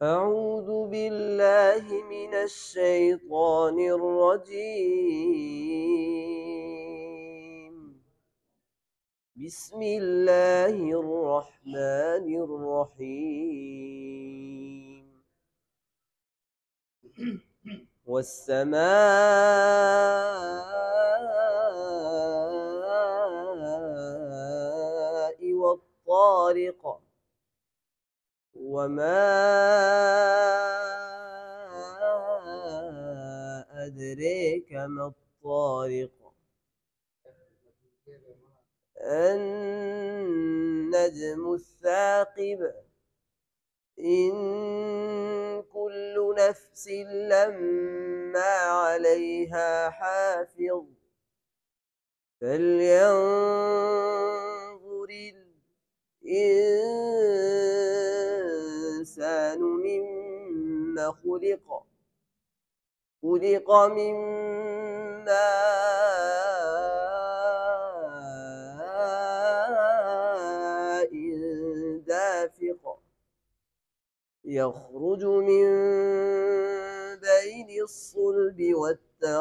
أعوذ بالله من الشيطان الرجيم. بسم الله الرحمن الرحيم. والسماء والطارق وما أدريك ما الطارق النجم الثاقب إن كل نفس لما عليها حافظ فلينظر الإنسان مما خلق من ماء دافق يخرج من بين الصلب والترائب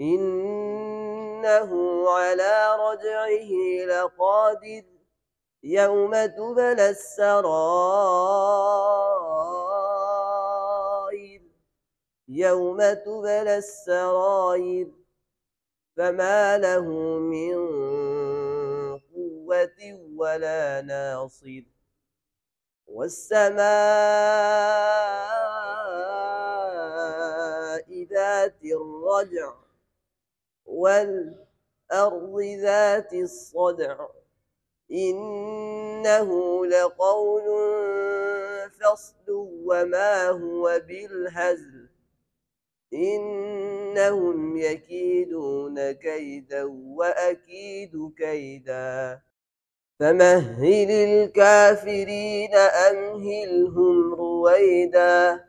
إنه على رجعه لقادر يوم تبلى السرائر فما له من قوة ولا ناصر والسماء ذات الرجع والأرض ذات الصدع إنه لقول فصل وما هو بالهزل إنهم يكيدون كيدا وأكيد كيدا فمهل الكافرين أمهلهم رويدا.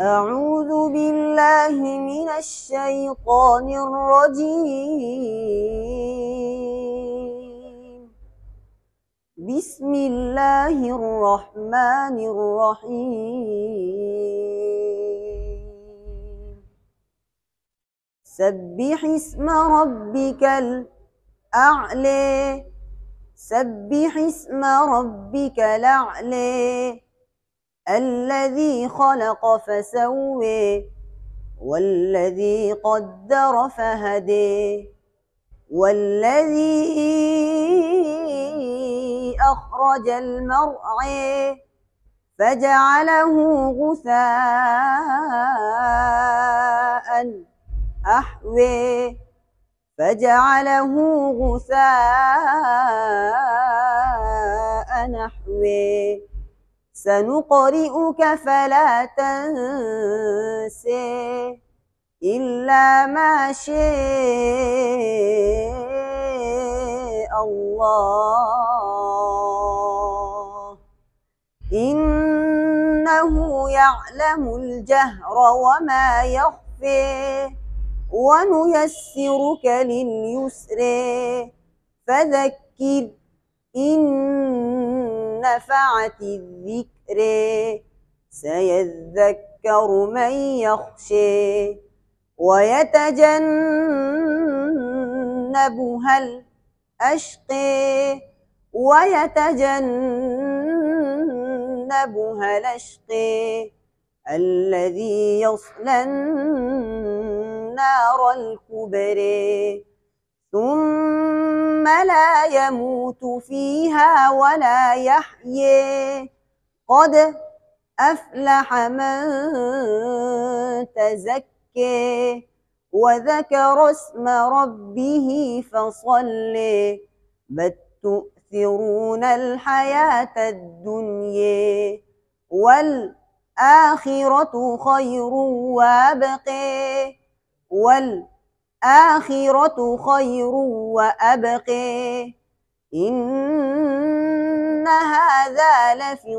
أعوذ بالله من الشيطان الرجيم. بسم الله الرحمن الرحيم. سبح اسم ربك الأعلى. سبح اسم ربك الأعلى الذي خلق فسوى والذي قدر فهدى والذي أخرج المرعى فجعله غثاء أحوي فجعله غثاء نحوي سنقرئك فلا تنسي إلا ما شاء الله إنه يعلم الجهر وما يخفي ونيسرك لليسر فذكر إن نفعت الذكر سيذكر من يخشى ويتجنبها الأشقى الذي يصلى النار الكبرى ثم لا يموت فيها ولا يحيى قد أفلح من تزكى وذكر اسم ربه فصلى بل تؤثرون الحياة الدنيا والآخرة خير وأبقى إن هذا لفي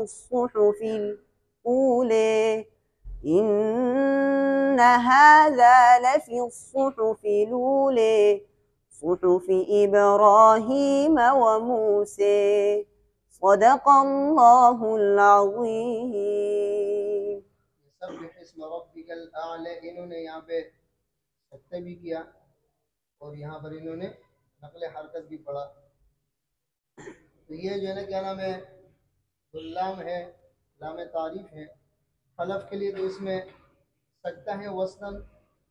الصحف الأولى صحف إبراهيم وموسى صدق الله العظيم. سبح اسم ربک الاعلی، انہوں نے یہاں پہ سجدہ بھی کیا اور یہاں پر انہوں نے نقل حرکت بھی پڑھا. تو یہ جو ہے نا کیا نام ہے، لام ہے، لام تعریف ہے. خلف کے لیے تو اس میں سکتہ ہے وصلاً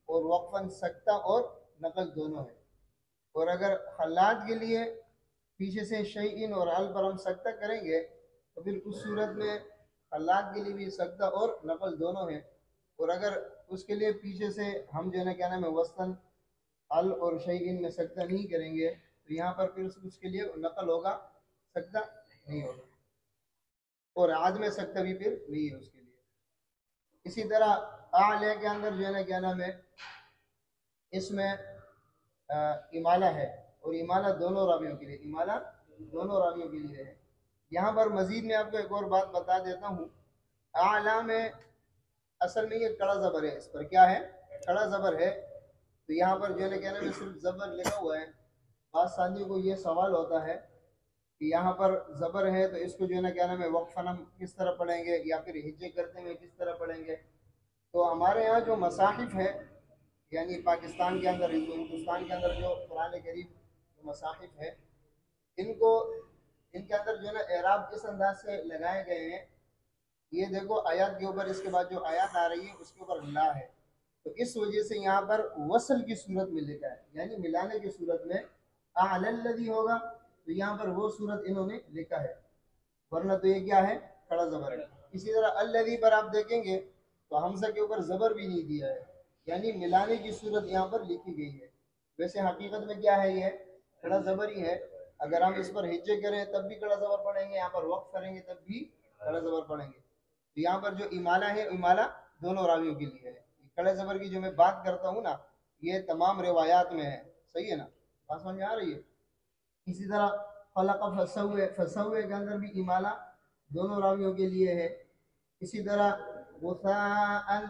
اور وقفاً، سکتہ اور نقل دونوں ہے. اور اگر خلات کے لیے پیچھے سے شیئن اور ال پر ہم سکتہ کریں گے تو پھر اس صورت میں خلات کے لیے بھی سکتہ اور نقل دونوں ہیں. اور اگر اس کے لیے پیچھے سے ہم جو ہے نا کیا نام ہے وصلاً ال اور شیئن میں سکتہ نہیں کریں گے تو یہاں پر پھر اس کے لیے نقل ہوگا، سکتہ نہیں ہوگا، اور عدم سکتہ بھی پھر نہیں ہے اس کے لیے. اسی طرح اعلی کے اندر جو ہے نا کیا نام ہے، اس میں امالہ ہے، اور امالہ دونوں راویوں کے لیے ہے. یہاں پر مزید میں آپ کو ایک اور بات بتا دیتا ہوں. اعلی میں اصل میں یہ کڑا زبر ہے، اس پر کیا ہے، کڑا زبر ہے. تو یہاں پر جو ہے نا کیا نام ہے صرف زبر لکھا ہوا ہے. بعض ساتھیوں کو یہ سوال ہوتا ہے کہ یہاں پر زبر ہے تو اس کو جو ہے نا کیا نام ہے وقفاً ہم کس طرح پڑھیں گے، یا پھر ہجے کرتے ہوئے کس طرح پڑھیں گے. تو ہمارے یہاں جو مصاحف ہے، یعنی پاکستان کے اندر، ہندوستان کے اندر جو قرآن کریم جو مصاحف ہے، ان کے اندر جو ہے نا اعراب اس انداز سے لگائے گئے ہیں. یہ دیکھو آیات کے اوپر اس کے بعد جو آیات آ رہی ہے اس کے اوپر لا ہے، تو اس وجہ سے یہاں پر وصل کی صورت میں لکھا ہے، یعنی ملانے کی صورت میں اعلی الذی ہوگا، تو یہاں پر وہ صورت انہوں نے لکھا ہے، ورنہ تو یہ کیا ہے، کھڑا زبر ہے. اسی طرح الذی پر آپ دیکھیں گے تو حمزہ کے اوپر زبر بھی نہیں دیا ہے، یعنی ملانے کی صورت یہاں پر لکھی گئی ہے. ویسے حقیقت میں کیا ہے، یہ کھڑا زبر ہی ہے. اگر ہم اس پر ہجے کریں تب بھی کھڑا زبر پڑھیں گے، یہاں پر وقف کریں گے تب بھی کھڑا زبر پڑھیں گے. تو یہاں پر جو امالہ ہے، امالہ دونوں راویوں کے لیے ہے. کھڑے زبر کی جو میں بات کرتا ہوں نا، یہ تمام روایات میں ہے. صحیح ہے نا، بات سمجھ میں آ رہی ہے. اسی طرح خلق فسوے کے اندر بھی امالہ دونوں راویوں کے لیے ہے. اسی طرح غثاء،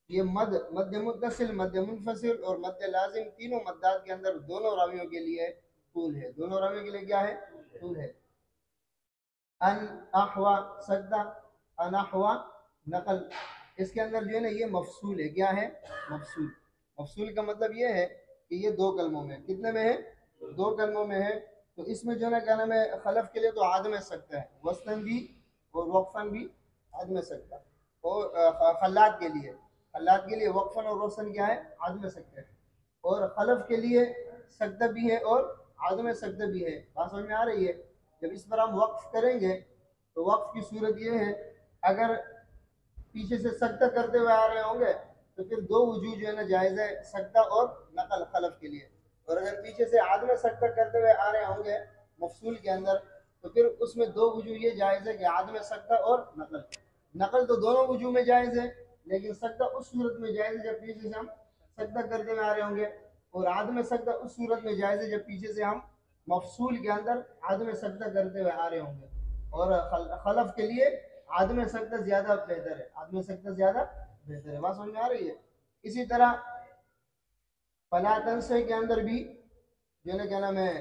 یہ مد متصل، مد منفصل اور مد لازم، تینوں مدات کے اندر دونوں راویوں کے لیے طول ہے. دونوں راویوں کے لیے کیا ہے، طول ہے. ان احوا سجدہ، ان احوا نقل، اس کے اندر جو ہے نا یہ مفصول ہے. کیا ہے، مفصول. مفصول کا مطلب یہ ہے کہ یہ دو کلموں میں، کتنے میں ہے، دو کلموں میں ہے. تو اس میں جو ہے نا کیا نام ہے، خلف کے لیے تو عدم سکتہ ہے، وصلاً بھی اور وقفاً بھی عدم سکتہ. اور خلات کے لیے وقفاً اور وصلاً کیا ہے، عدم سکتہ ہے. اور خلف کے لیے سکتہ بھی ہے اور عدم سکتہ بھی ہے. بات سمجھ میں آ رہی ہے. جب اس پر ہم وقف کریں گے تو وقف کی صورت یہ ہے اگر پیچھے سے سجدہ کرتے ہوئے آ رہے ہوں گے تو پھر دو وجوہ جو ہے نا جائز ہے، سجدہ اور نقل خلف کے لیے. اور اگر پیچھے سے عدم سجدہ کرتے ہوئے آ رہے ہوں گے مفصول کے اندر تو پھر اس میں دو وجوہ یہ جائز ہے کہ عدم سجدہ اور نقل. نقل تو دونوں وجوہ میں جائز ہے، لیکن سجدہ اس صورت میں جائز ہے جب پیچھے سے ہم سجدہ کرتے ہوئے آ رہے ہوں گے، اور عدم سجدہ اس صورت میں جائز ہے جب پیچھے سے ہم مفصول کے اندر عدم سجدہ کرتے ہوئے آ رہے ہوں گے. اور خلف کے لیے عدم سجدہ زیادہ بہتر ہے، عدم سجدہ زیادہ بہتر ہے. بات سمجھ میں آ رہی ہے؟ اسی طرح فلا تنسے کے اندر بھی جو ہے نا کیا نام ہے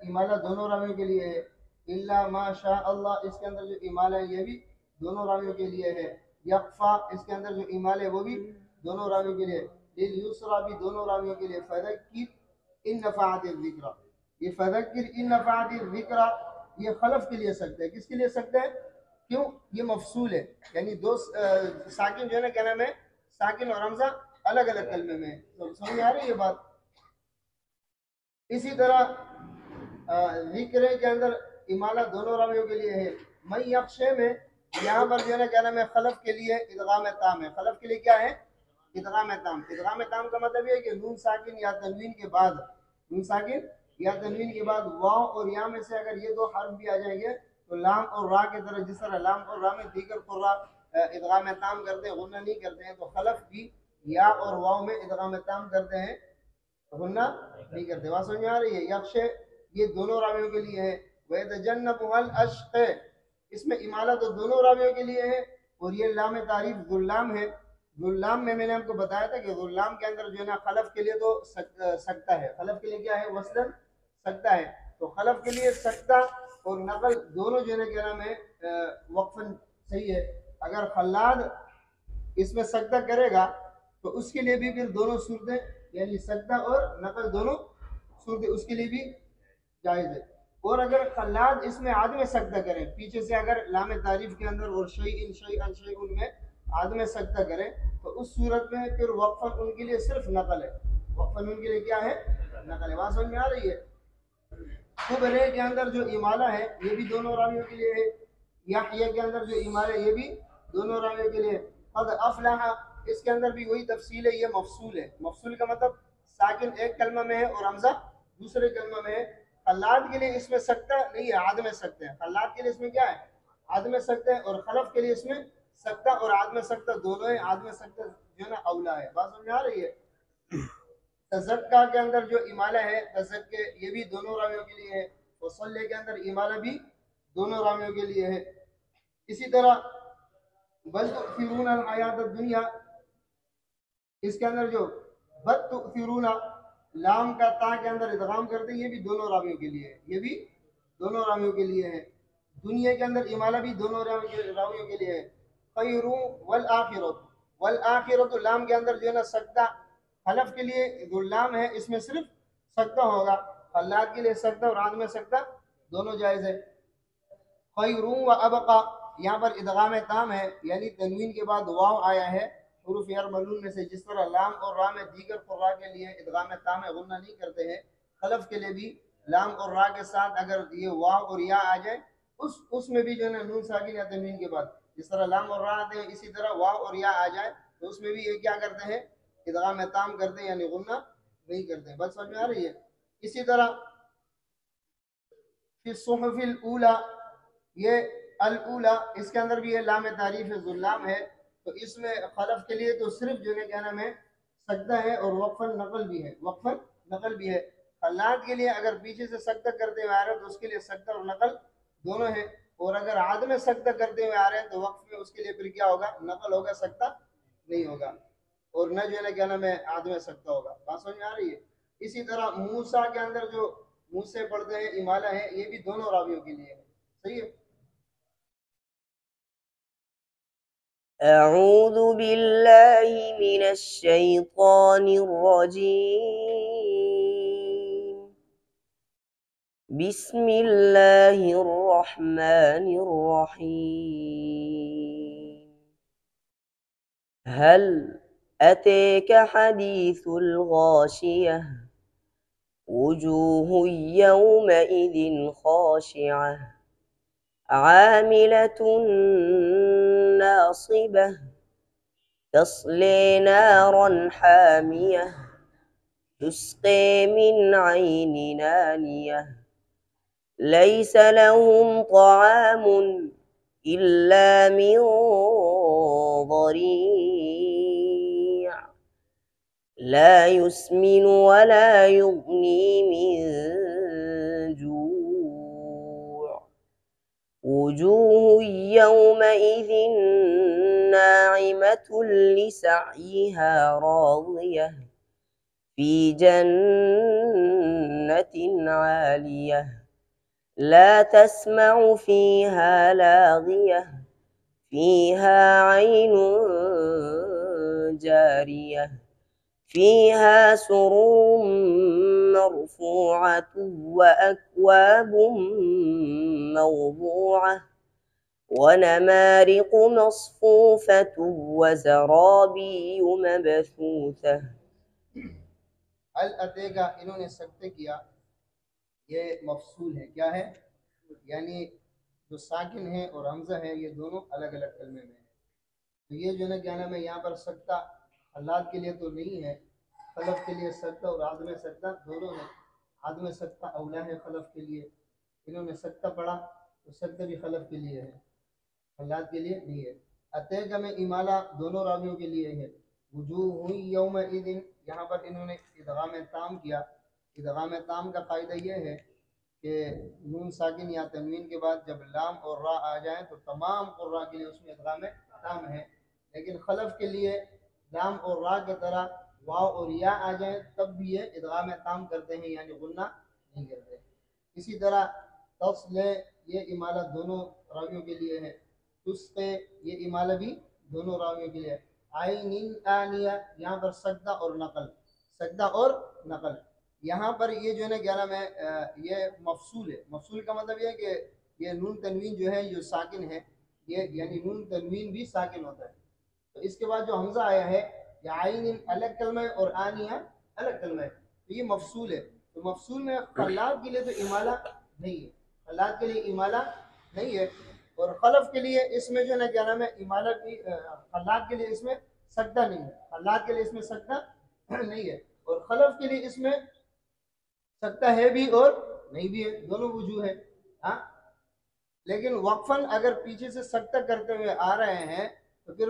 امالہ دونوں راویوں کے لیے ہے. الا ما شاء اللہ اس کے اندر جو امالہ ہے یہ بھی دونوں راویوں کے لیے ہے. یقفا اس کے اندر جو امالہ ہے وہ بھی دونوں راویوں کے لیے. لیل بھی دونوں راویوں کے لیے. فذکر ان نفعت الذکر، یہ فذکر ان نفعت الذکر یہ خلف کے لیے سکتے ہیں. کس کے لیے سکتے ہیں؟ کیوں؟ یہ مفصول ہے، یعنی دو ساکن جو ہے نا کیا نام ہے ساکن اور حمزہ الگ الگ کلمے میں. سمجھ میں آ رہی ہے یہ بات؟ اسی طرح ذکر کے اندر امالہ دونوں راویوں کے لیے ہے. میں یقشے میں یہاں پر جو ہے نا کیا نام ہے خلف کے لیے ادغام تام ہے. خلف کے لیے کیا ہے؟ ادغام تام. ادغام تام کا مطلب یہ ہے کہ نون ساکن یا تنوین کے بعد، نون ساکن یا تنوین کے بعد واو اور یا میں سے اگر یہ دو حرف بھی آ جائیں گے تو لام اور را کی طرح، جس طرح لام اور را میں دیگر قرا ادغام تام کرتے ہیں غنہ نہیں کرتے ہیں، تو خلف بھی یا اور واو میں ادغام تام کرتے ہیں غنہ نہیں کرتے. بات سمجھ میں آ رہی ہے؟ یخشے یہ دونوں راویوں کے لیے ہے. وَيَتَجَنَّبُهَا الْأَشْقَى اس میں امالہ تو دونوں راویوں کے لیے ہے. اور یہ لام تعریف ذلام ہے. ذلام میں نے آپ کو بتایا تھا کہ ذلام کے اندر جو ہے نا خلف کے لیے تو سکتا ہے. خلف کے لیے کیا ہے؟ وصلاً سکتا ہے. تو خلف کے لیے سکتا اور نقل دونوں جو ہے نا کیا نام ہے وقفاً صحیح ہے. اگر خلاد اس میں سجدہ کرے گا تو اس کے لیے بھی پھر دونوں صورتیں یعنی سجدہ اور نقل دونوں صورتیں اس کے لیے بھی جائز ہے. اور اگر خلاد اس میں عدم سجدہ کریں، پیچھے سے اگر لام تعریف کے اندر اور شیئن شیئن شیئن میں عدم سجدہ کریں تو اس صورت میں پھر وقفاً ان کے لیے صرف نقل ہے. وقفاً ان کے لیے کیا ہے؟ نقل ہے. بات سمجھ میں آ رہی ہے؟ خبرے کے اندر جو امالہ ہے یہ بھی دونوں راویوں کے لیے ہے. یحییٰ کے اندر جو امالہ ہے یہ بھی دونوں راویوں کے لیے. قد افلح اس کے اندر بھی وہی تفصیل ہے، یہ مفصول ہے. مفصول کا مطلب ساکن ایک کلمہ میں ہے اور حمزہ دوسرے کلمہ میں ہے. خلاد کے لیے اس میں سکتہ نہیں ہے، عدم سکتے ہیں. خلاد کے لیے اس میں کیا ہے؟ عدم سکتے ہیں. اور خلف کے لیے اس میں سکتہ اور عدم سکتہ دونوں ہیں. عدم سکتہ جو ہے نا اولا ہے. بات سمجھ میں آ رہی ہے؟ تزکا کے اندر جو امالہ ہے تزکے یہ بھی دونوں راویوں کے لیے ہے. وصلے کے اندر امالہ بھی دونوں راویوں کے لیے ہے. اسی طرح بل تؤثرون الحیات الدنیا اس کے اندر جو بل تؤثرون لام کا تا کے اندر ادغام کرتے ہیں یہ بھی دونوں راویوں کے لیے ہے. یہ بھی دونوں راویوں کے لیے ہے. دنیا کے اندر امالہ بھی دونوں راویوں کے لیے ہے. خیر والآخرۃ والآخرۃ لام کے اندر جو ہے نا سکتہ حلف کے لیے ذلام ہے، اس میں صرف سکتہ ہوگا. خلاد کے لیے سکتہ اور عدم سکتہ دونوں جائز ہے. خیر و ابقا یہاں پر ادغام تام ہے، یعنی تنوین کے بعد واو آیا ہے حروف یرملون میں سے. جس طرح لام اور را میں دیگر قراء کے لیے ادغام تام ہے غنہ نہیں کرتے ہیں، خلف کے لیے بھی لام اور را کے ساتھ اگر یہ واو اور یا آ جائے اس میں بھی جو ہے نا نون ساکن یا تنوین کے بعد جس طرح لام اور را آتے ہیں اسی طرح واو اور یا آ جائے تو اس میں بھی یہ کیا کرتے ہیں؟ ادغام تام کرتے ہیں یعنی غنہ نہیں کرتے ہیں. بات سمجھ میں آ رہی ہے؟ اسی طرح فی الصحف الاولی یہ الاولی اس کے اندر بھی یہ لام تعریف ذلام ہے. تو اس میں خلف کے لیے تو صرف جو ہے کیا نام ہے سجدہ ہے اور وقفاً نقل بھی ہے. وقفاً نقل بھی ہے. خلاد کے لیے اگر پیچھے سے سجدہ کرتے ہوئے آ رہے ہیں تو اس کے لیے سجدہ اور نقل دونوں ہیں. اور اگر عدم سجدہ کرتے ہوئے آ رہے ہیں تو وقف میں اس کے لیے پھر کیا ہوگا؟ نقل ہوگا، سجدہ نہیں ہوگا. اور نہ جو ہے نا کیا نام ہے عدم سجدہ ہوگا. بات سمجھ میں آ رہی ہے؟ اسی طرح موسیٰ کے اندر جو منہ سے پڑھتے ہیں امالہ ہے یہ بھی دونوں راویوں کے لیے ہے. صحیح ہے؟ أعوذ بالله من الشيطان الرجيم. بسم الله الرحمن الرحيم. هل أتاك حديث الغاشية وجوه يومئذ خاشعة عاملة ناصبة تصلي نارا حامية تسقي من عين آنية ليس لهم طعام إلا من ضريع لا يسمن ولا يغني من جوع وجوه يومئذ ناعمة لسعيها راضية في جنة عالية لا تسمع فيها لاغية فيها عين جارية فيها سرور مرفوعة وأكواب موضوعة ونمارق مصفوفة وزرابي مبثوثة. ال اتےگا انہوں نے سکتے کیا، یہ مفصول ہے، کیا ہے؟ یعنی جو ساکن ہے اور حمزہ ہے یہ دونوں الگ الگ کلمے میں ہیں، تو یہ جو ہے نا کیا نام ہے، یہاں پر سکتہ حلات کے لیے تو نہیں ہے، خلف کے لیے سکتہ اور عدم سکتہ دونوں ہیں، عدم سکتہ اولا ہے خلف کے لیے، انہوں نے سکتہ پڑھا تو سکتہ بھی خلف کے لیے ہے، حلات کے لیے نہیں ہے۔ اتےگا میں امالہ دونوں راویوں کے لیے ہے، وجوہ یومئذ یہاں پر انہوں نے ادغام تام کیا۔ ادغام تام کا قاعدہ یہ ہے کہ نون ساکن یا تنوین کے بعد جب لام اور را آ جائیں تو تمام قراء کے لیے اس میں ادغام تام ہے، لیکن خلف کے لیے لام اور را کی طرح واو اور یا آ جائیں تب بھی یہ ادغام تام کرتے ہیں، یعنی غنہ نہیں کرتے۔ اسی طرح تصلے یہ امالہ دونوں راویوں کے لیے ہے، تسقے یہ امالہ بھی دونوں راویوں کے لیے ہے۔ عین آنیہ یہاں پر سجدہ اور نقل، سجدہ اور نقل، یہاں پر یہ جو ہے نا کیا نام ہے، یہ مفصول ہے۔ مفصول کا مطلب یہ ہے کہ یہ نون تنوین جو ہے جو ساکن ہے، یہ یعنی نون تنوین بھی ساکن ہوتا ہے، تو اس کے بعد جو حمزہ آیا ہے یہ عین الگ کلمہ ہے اور آنیہ الگ کلمہ ہے، تو یہ مفصول ہے۔ تو مفصول میں خلات کے لیے تو امالہ نہیں ہے، خلات کے لیے امالہ نہیں ہے، اور خلف کے لیے اس میں جو ہے نا کیا نام ہے امالہ بھی، خلات کے لیے اس میں سجدہ نہیں ہے، خلات کے لیے اس میں سجدہ نہیں ہے، اور خلف کے لیے اس میں سجدہ ہے بھی اور نہیں بھی ہے، دونوں وجوہ ہے۔ ہاں لیکن وقفاً اگر پیچھے سے سجدہ کرتے ہوئے آ رہے ہیں تو پھر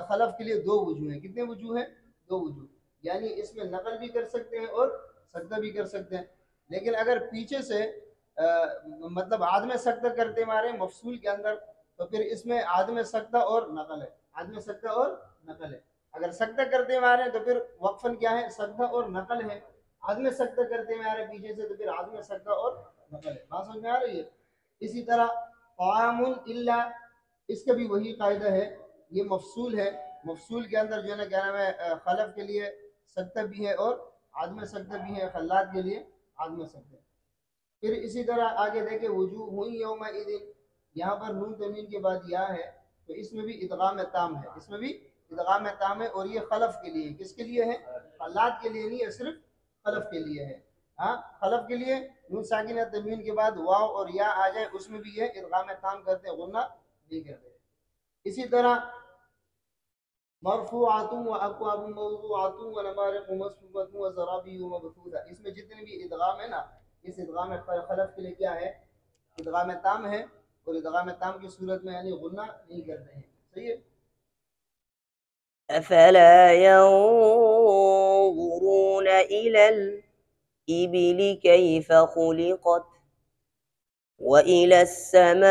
خلف کے لیے دو وجوہ ہیں۔ کتنے وجوہ ہیں؟ دو وجوہ، یعنی اس میں نقل بھی کر سکتے ہیں اور سجدہ بھی کر سکتے ہیں، لیکن اگر پیچھے سے مطلب عدم سجدہ کرتے ہمارے مفصول کے اندر تو پھر اس میں عدم سجدہ اور نقل ہے، عدم سجدہ اور نقل ہے۔ اگر سجدہ کرتے ہمارے تو پھر وقفاً کیا ہے؟ سجدہ اور نقل ہے، عدم سجدہ کرتے ہمارے پیچھے سے تو پھر عدم سجدہ اور نقل ہے۔ بات سمجھ میں آ رہی ہے؟ اسی طرح طعام الا، اس کا بھی وہی قاعدہ ہے، یہ مفصول ہے، مفصول کے اندر جو ہے نا کیا نام ہے خلف کے لیے سجدہ بھی ہے اور عدم سجدہ بھی ہے، خلات کے لیے عدم سجدہ۔ پھر اسی طرح آگے دیکھیں وجوہ یومئذ، یہاں پر نون تنوین کے بعد یا ہے تو اس میں بھی ادغام تام ہے، اس میں بھی ادغام تام ہے، اور یہ خلف کے لیے، کس کے لیے ہے؟ خلات کے لیے نہیں ہے، صرف خلف کے لیے ہے۔ ہاں خلف کے لیے نون ساکن تنوین کے بعد واو اور یا آ جائے اس میں بھی یہ ادغام تام کرتے، غنہ نہیں کرتے۔ اسی طرح مرفوعات و اکواب موضوعات و نمارق مصفوفۃ و زرابی مبثوثہ، اس میں جتنے بھی ادغام ہے نا، اس ادغام خلف کے لیے کیا ہے؟ ادغام تام ہے، اور ادغام تام کی صورت میں یعنی غنہ نہیں کرتے ہیں۔ صحیح ہے؟ أفلا ينظرون إلى الإبل كيف خلقت وإلى السماء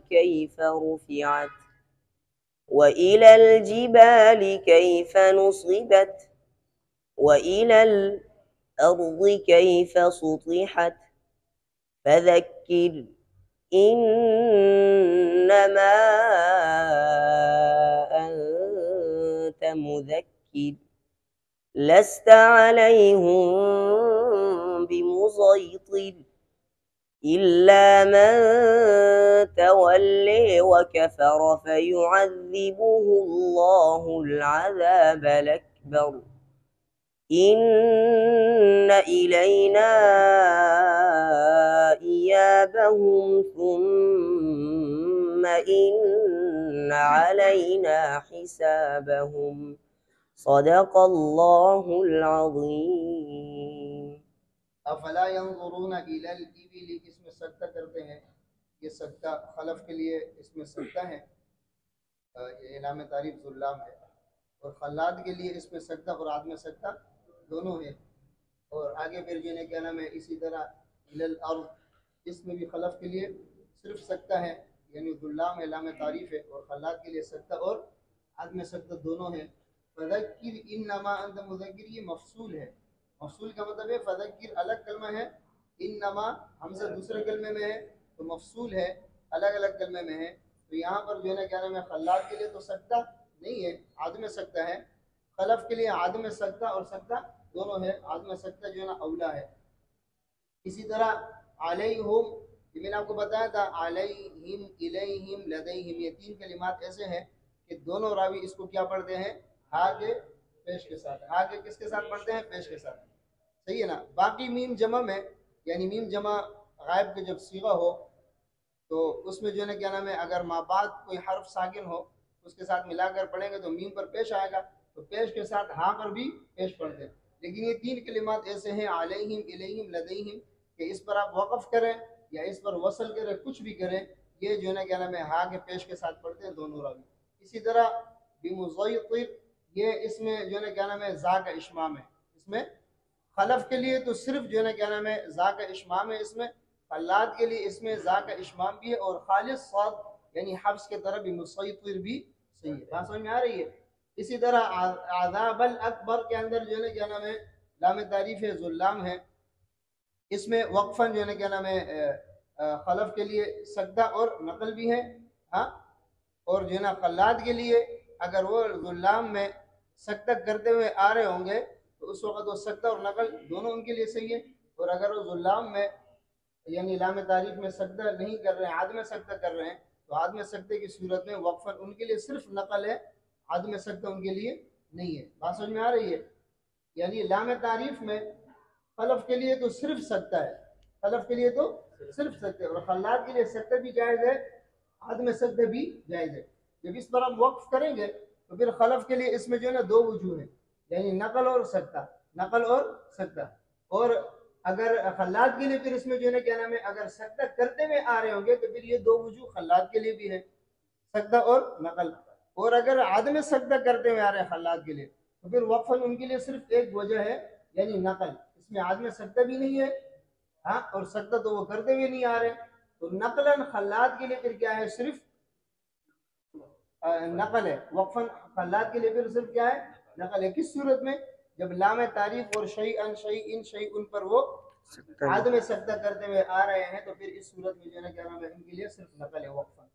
كيف رفعت وإلى الجبال كيف نصبت وإلى الأرض كيف سطحت فذكر إنما أنت مذكر لست عليهم بمسيطر إلا من تولي وكفر فيعذبه الله العذاب الأكبر إن إلينا إيابهم ثم إن علينا حسابهم صدق الله العظيم. افلا ينظرون الى الابل، اس میں سجدہ کرتے ہیں، یہ سجدہ خلف کے لیے اس میں سجدہ ہے، یہ علامہ تعریف ذلام ہے، اور خلاد کے لیے اس میں سجدہ اور عدم سجدہ دونوں ہیں، اور آگے پھر جو ہے کیا نام ہے اسی طرح الی الارض، اس میں بھی خلف کے لیے صرف سجدہ ہے، یعنی ذلام علامہ تعریف ہے، اور خلاد کے لیے سجدہ اور عدم سجدہ دونوں ہیں۔ فذکر انما انت مذکر، یہ مفصول ہے، مفصول کا مطلب ہے فذکر الگ کلمہ ہے، انما حمزہ دوسرے کلمے میں ہے تو مفصول ہے، الگ الگ کلمے میں ہے، تو یہاں پر جو ہے نا کیا نام ہے خلاد کے لیے تو سجدہ نہیں ہے، عدم سجدہ ہے، خلف کے لیے عدم سجدہ اور سجدہ دونوں ہے، عدم سجدہ جو ہے نا اولا ہے۔ اسی طرح علیہم، یہ میں نے آپ کو بتایا تھا علیہم الیہم لدیہم، یہ تین کلمات ایسے ہیں کہ دونوں راوی اس کو کیا پڑھتے ہیں، ہا کے پیش کے ساتھ، ہا کے کس کے ساتھ پڑھتے ہیں، پیش کے ساتھ، صحیح ہے نا۔ باقی میم جمع میں، یعنی میم جمع غائب کے جب صیغہ ہو تو اس میں جو ہے نا کیا نام ہے اگر ما بعد کوئی حرف ساکن ہو اس کے ساتھ ملا کر پڑھیں گے تو میم پر پیش آئے گا، تو پیش کے ساتھ ہاں پر بھی پیش پڑھتے ہیں، لیکن یہ تین کلمات ایسے ہیں علیہم الیہم لدیہم کہ اس پر آپ وقف کریں یا اس پر وصل کریں، کچھ بھی کریں، یہ جو ہے نا کیا نام ہے ہاں کے پیش کے ساتھ پڑھتے ہیں دونوں راوی۔ اسی طرح بمضیطر، یہ اس میں جو ہے نا کیا نام ہے زا کا اشمام ہے، اس میں خلف کے لیے تو صرف جو ہے نا کیا نام ہے زا کا اشمام ہے، اس میں خلاد کے لیے اس میں زا کا اشمام بھی ہے، اور خالص صاد یعنی حفظ کے طرف مسیطر بھی صحیح ہے، بات سمجھ میں آ رہی ہے۔ اسی طرح عذاب الاکبر کے اندر جو ہے نا کیا نام ہے لام تعریف ہے ذلام ہے، اس میں وقفاً جو ہے نا کیا نام ہے خلف کے لیے سجدہ اور نقل بھی ہے، ہاں، اور جو ہے نا خلاد کے لیے اگر وہ ذلام میں سجدہ کرتے ہوئے آ رہے ہوں گے تو اس وقت وہ سجدہ اور نقل دونوں ان کے لیے صحیح ہے، اور اگر وہ ذلام میں یعنی لام تعریف میں سجدہ نہیں کر رہے ہیں، عدم سجدہ کر رہے ہیں، تو عدم سجدے کی صورت میں وقفاً ان کے لیے صرف نقل ہے، عدم سجدہ ان کے لیے نہیں ہے، بات سمجھ میں آ رہی ہے۔ یعنی لام تعریف میں خلف کے لیے تو صرف سجدہ ہے، خلف کے لیے تو صرف سجدہ ہے، اور خلاد کے لیے سجدہ بھی جائز ہے، عدم سجدہ بھی جائز ہے۔ جب اس پر ہم وقف کریں گے تو پھر خلف کے لیے اس میں جو ہے نا دو وجوہ ہیں، یعنی نقل اور سجدہ، نقل اور سجدہ، اور اگر خلاد کے لیے پھر اس میں جو ہے نا کیا نام ہے اگر سجدہ کرتے ہوئے آ رہے ہوں گے تو پھر یہ دو وجوہ خلاد کے لیے بھی ہے، سجدہ اور نقل، اور اگر عدم سجدہ کرتے ہوئے آ رہے ہیں خلاد کے لیے تو پھر وقفاً ان کے لیے صرف ایک وجہ ہے یعنی نقل، اس میں عدم سجدہ بھی نہیں ہے، ہاں، اور سجدہ تو وہ کرتے ہوئے نہیں آ رہے، تو نقلاً خلاد کے لیے پھر کیا ہے صرف نقل ہے، وقفاً خلاد کے لیے پھر صرف کیا ہے نقل ہے، کس صورت میں جب لام تعریف اور شیئن شیئن شیئن پر وہ عدم سجدہ کرتے ہوئے آ رہے ہیں تو پھر اس صورت میں جو ہے نا کیا نام ہے ان کے لیے صرف نقل ہے وقفاً۔